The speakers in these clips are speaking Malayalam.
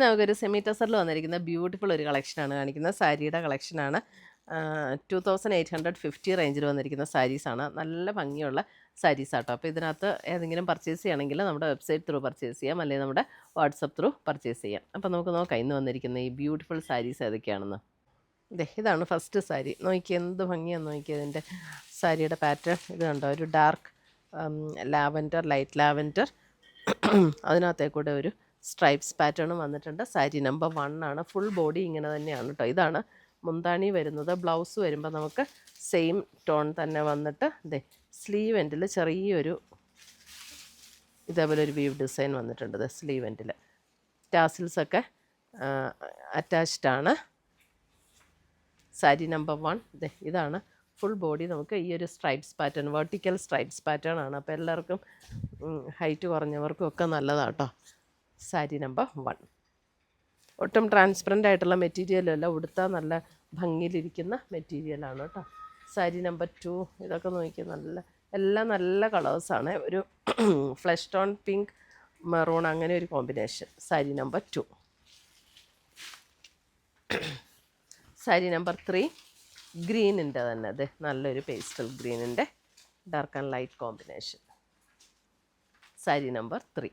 നമുക്കൊരു സെമി ടെസറിൽ വന്നിരിക്കുന്ന ബ്യൂട്ടിഫുൾ ഒരു കളക്ഷനാണ് കാണിക്കുന്നത്. സാരിയുടെ കളക്ഷനാണ്. 2850 റേഞ്ചിൽ വന്നിരിക്കുന്ന സാരീസാണ്. നല്ല ഭംഗിയുള്ള സാരീസാട്ടോ. അപ്പോൾ ഇതിനകത്ത് ഏതെങ്കിലും പർച്ചേസ് ചെയ്യണമെങ്കിൽ നമ്മുടെ വെബ്സൈറ്റ് ത്രൂ പർച്ചേസ് ചെയ്യാം, അല്ലെങ്കിൽ നമ്മുടെ വാട്സപ്പ് ത്രൂ പർച്ചേസ് ചെയ്യാം. അപ്പോൾ നമുക്ക് നോക്കാം ഇന്ന് വന്നിരിക്കുന്ന ഈ ബ്യൂട്ടിഫുൾ സാരീസ് ഏതൊക്കെയാണെന്ന്. ഇതാണ് ഫസ്റ്റ് സാരി. നോക്കി എന്ത് ഭംഗിയാണെന്ന് നോക്കി ഇതിൻ്റെ സാരിയുടെ പാറ്റേൺ. ഇത് കണ്ടോ, ഒരു ഡാർക്ക് ലാവൻഡർ, ലൈറ്റ് ലാവൻഡർ, അതിനകത്തേക്കൂടെ ഒരു സ്ട്രൈപ്സ് പാറ്റേണും വന്നിട്ടുണ്ട്. സാരി നമ്പർ 1 ആണ്. ഫുൾ ബോഡി ഇങ്ങനെ തന്നെയാണ് കേട്ടോ. ഇതാണ് മുന്താണി വരുന്നത്. ബ്ലൗസ് വരുമ്പോൾ നമുക്ക് സെയിം ടോൺ തന്നെ വന്നിട്ട് സ്ലീവ് എൻഡിൽ ചെറിയൊരു ഇതേപോലെ ഒരു വീവ് ഡിസൈൻ വന്നിട്ടുണ്ട്. സ്ലീവ് എൻഡിൽ ടാസിൽസൊക്കെ അറ്റാച്ച്ഡ് ആണ്. സാരി നമ്പർ 1 ഇതാണ്. ഫുൾ ബോഡി നമുക്ക് ഈ ഒരു stripes pattern, vertical stripes pattern ആണ്. അപ്പോൾ എല്ലാവർക്കും ഹൈറ്റ് കുറഞ്ഞവർക്കും ഒക്കെ നല്ലതാട്ടോ. സാരി നമ്പർ 1 ഒട്ടും ട്രാൻസ്പെറൻ്റ് ആയിട്ടുള്ള മെറ്റീരിയലല്ല, ഉടുത്താൽ നല്ല ഭംഗിയിലിരിക്കുന്ന മെറ്റീരിയലാണ് കേട്ടോ. സാരി നമ്പർ 2 ഇതൊക്കെ നോക്കി എല്ലാം നല്ല കളേഴ്സാണ്. ഒരു ഫ്ലഷ് ടോൺ പിങ്ക്, മെറൂൺ, അങ്ങനെ ഒരു combination. Sari number 2. Sari number 3 ഗ്രീനിൻ്റെ തന്നെ നല്ലൊരു പേസ്റ്റൽ ഗ്രീനിൻ്റെ dark and light combination. Sari number 3.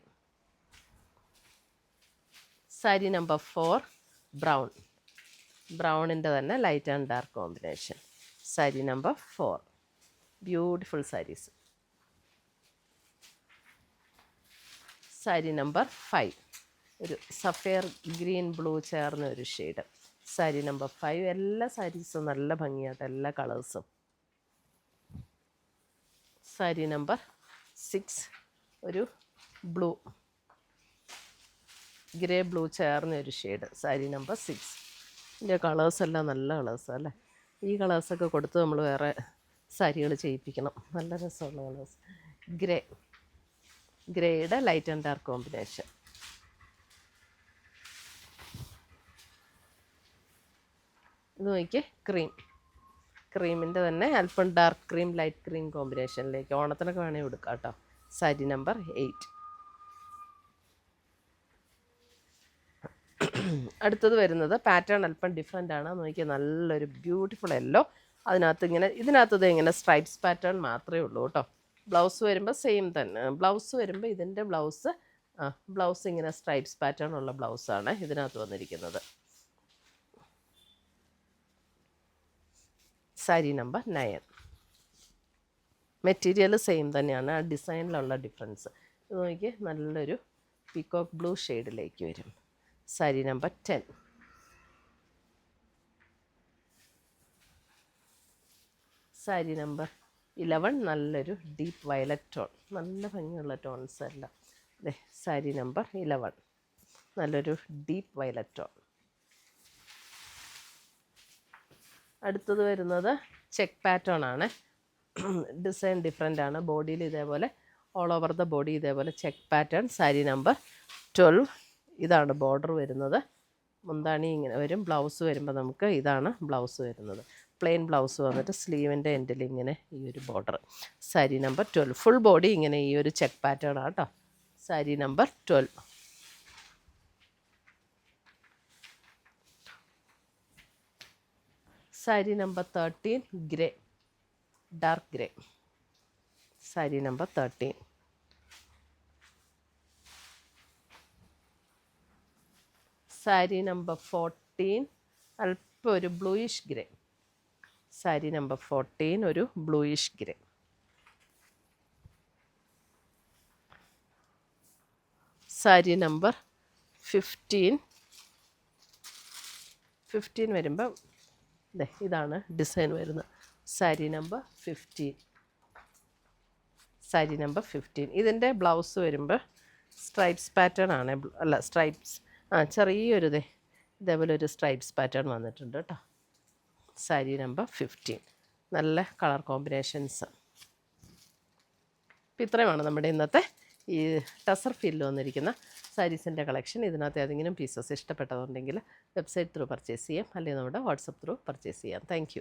Sari number 4 ബ്രൗണിൻ്റെ തന്നെ light and dark combination. Sari number 4 beautiful saris. Sari number 5 ഒരു സഫയർ ഗ്രീൻ ബ്ലൂ ചേർന്ന ഒരു ഷെയ്ഡ്. സാരി നമ്പർ 5. എല്ലാ സാരീസും നല്ല ഭംഗിയായിട്ട്, എല്ലാ കളേഴ്സും. സാരി നമ്പർ 6 ഒരു ബ്ലൂ, ഗ്രേ ബ്ലൂ ചേർന്ന ഒരു ഷെയ്ഡ്. സാരി നമ്പർ 6. ഇതിൻ്റെ കളേഴ്സെല്ലാം നല്ല കളേഴ്സാണ് അല്ലേ. ഈ കളേഴ്സൊക്കെ കൊടുത്ത് നമ്മൾ വേറെ സാരികൾ ചെയ്യിപ്പിക്കണം. നല്ല രസമുള്ള കളേഴ്സ്. ഗ്രേയുടെ ലൈറ്റ് ആൻഡ് ഡാർക്ക് കോമ്പിനേഷൻ. ഇത് നോക്കിയേ, ക്രീമിൻ്റെ തന്നെ അല്പം ഡാർക്ക് ക്രീം, ലൈറ്റ് ക്രീം കോമ്പിനേഷനിലേക്ക് ഓണത്തിനൊക്കെ വേണമെങ്കിൽ കൊടുക്കാം കേട്ടോ. സാരി നമ്പർ 8. അടുത്തത് വരുന്നത് പാറ്റേൺ അല്പം ഡിഫറെൻ്റ് ആണ്. നോക്കിയാൽ നല്ലൊരു ബ്യൂട്ടിഫുൾ യെല്ലോ. ഇതിനകത്ത് ഇങ്ങനെ സ്ട്രൈപ്സ് പാറ്റേൺ മാത്രമേ ഉള്ളൂ കേട്ടോ. ബ്ലൗസ് വരുമ്പോൾ സെയിം തന്നെ. ബ്ലൗസ് വരുമ്പോൾ ഇതിൻ്റെ ബ്ലൗസ് ഇങ്ങനെ സ്ട്രൈപ്സ് പാറ്റേൺ ഉള്ള ബ്ലൗസാണ് ഇതിനകത്ത് വന്നിരിക്കുന്നത്. സാരി നമ്പർ 9. മെറ്റീരിയൽ സെയിം തന്നെയാണ്, ആ ഡിസൈനിലുള്ള ഡിഫറൻസ്. ഇത് നോക്കി നല്ലൊരു പീകോക്ക് ബ്ലൂ ഷെയ്ഡിലേക്ക് വരും. സാരി നമ്പർ 10. സാരി നമ്പർ 11 നല്ലൊരു ഡീപ്പ് വയലറ്റ് ടോൺ, നല്ല ഭംഗിയുള്ള ടോൺസ് എല്ലാം. സാരി നമ്പർ 11 നല്ലൊരു ഡീപ്പ് വയലറ്റ് ടോൺ. അടുത്തത് വരുന്നത് ചെക്ക് പാറ്റേൺ ആണ്. ഡിസൈൻ ഡിഫറെൻ്റ് ആണ്. ബോഡിയിൽ ഇതേപോലെ ഓൾ ഓവർ ദ ബോഡി ഇതേപോലെ ചെക്ക് പാറ്റേൺ. സാരി നമ്പർ 12. ഇതാണ് ബോർഡർ വരുന്നത്. മുന്താണി ഇങ്ങനെ വരും. ബ്ലൗസ് വരുമ്പോൾ നമുക്ക് ഇതാണ് ബ്ലൗസ് വരുന്നത്. പ്ലെയിൻ ബ്ലൗസ് വന്നിട്ട് സ്ലീവിൻ്റെ എൻഡിൽ ഇങ്ങനെ ഈ ഒരു border. Sari number 12 full body ഇങ്ങനെ ഈ ഒരു ചെക്ക് പാറ്റേൺ ആണ് കേട്ടോ. Sari number 12. Sari number 13 dark grey. Sari number 13. Sari number 14 അല്പം ഒരു ബ്ലൂയിഷ് ഗ്രേ. സാരി നമ്പർ 14 ഒരു ബ്ലൂയിഷ് ഗ്രേ. സാരി നമ്പർ 15 വരുമ്പോൾ ഇതാണ് ഡിസൈൻ വരുന്നത്. സാരി നമ്പർ 15. സാരി നമ്പർ 15. ഇതിൻ്റെ ബ്ലൗസ് വരുമ്പോൾ സ്ട്രൈപ്സ് പാറ്റേൺ ആണ്. അല്ല, സ്ട്രൈപ്സ് ചെറിയൊരു ഇതേപോലെ ഒരു സ്ട്രൈപ്സ് പാറ്റേൺ വന്നിട്ടുണ്ട് കേട്ടോ. സാരി നമ്പർ 15 നല്ല കളർ കോമ്പിനേഷൻസ്. അപ്പോൾ ഇത്രയുമാണ് നമ്മുടെ ഇന്നത്തെ ഈ ടസർ ഫീൽഡിൽ വന്നിരിക്കുന്ന സാരീസിൻ്റെ കളക്ഷൻ. ഇതിനകത്ത് ഏതെങ്കിലും പീസസ് ഇഷ്ടപ്പെട്ടതുണ്ടെങ്കിൽ വെബ്സൈറ്റ് ത്രൂ പർച്ചേസ് ചെയ്യാം, അല്ലെങ്കിൽ നമ്മുടെ വാട്സപ്പ് ത്രൂ പർച്ചേസ് ചെയ്യാം. താങ്ക്